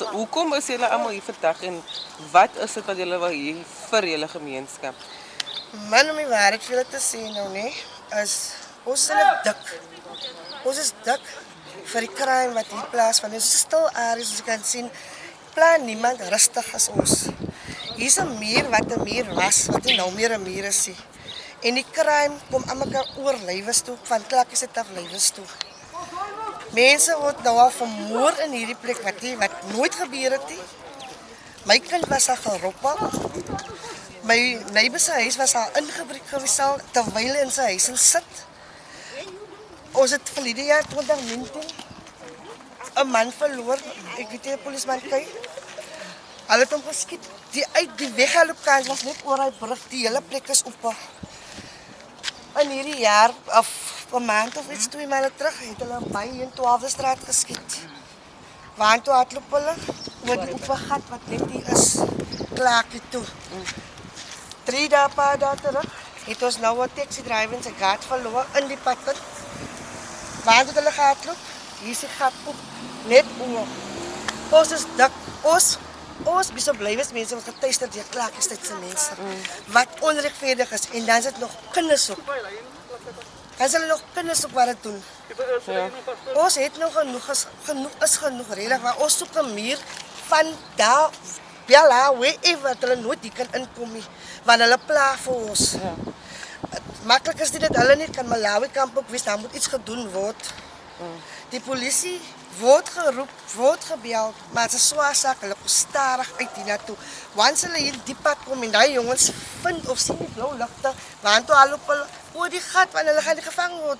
So hoekom is julle almal hier vandag en wat is dit wat julle wil hier vir julle gemeenskap? Man, om die waarheid vir julle te sê nou, nee, is ons is hulle dik. Ons is dik vir die crime wat hier plaasvind. Ons is stil areas, soos jy kan sien, plan niemand rustig as ons. Hier's 'n muur wat 'n muur was, wat nie nou meer 'n muur is nie. En die crime kom aan mekaar oor lywes toe, van klakkies af lywes toe. Mense word nou al vermoor in hierdie plek wat nooit gebeur het nie. My kind was al geroppel. My neighbor se huis was al ingebreek gewees terwyl hy in sy huis sit. Ons het verlede jaar 2019 'n man verloor. Ek weet nie 'n polisieman kyk. Hulle het hom geskiet. Die weggeloopkans was net oor hy brug. Die hele plek is oop. In hierdie jaar of 'n maand of iets 2 maande terug het hulle by in 12de straat geskiet. Waar toe hardloop hulle oor die oop gat wat net hier is. Klaakie toe. 3 dae pa terug het ons nou 'n taxi driver in sy gat verloor in die pad. Waar het hulle gehardloop? Hier is die gat op. Net oor. Ons is dik. Ons biso blywes mense wat getuister deur klaakies tydse mense. Wat onregverdig is en dan is dit nog kinders op. Dan is hulle nog kinders op wat dit doen. Ja. Ons het nog genoeg redig, maar ons soek 'n muur van daar Bella, wherever hulle nooit die kan inkom nie, want hulle pla vir ons. Ja. Maklik is dit dat hulle nie kan Malawi kamp ook wees, daar moet iets gedoen word. Die polisie word geroep, word gebel, maar het is 'n swaar saak, hulle kom stadig uit hiernatoe. Once hulle hier die pad kom en daai jongens vind of sien die blou ligte, want toe al op hulle oor die gat, want hulle gaan nie gevang word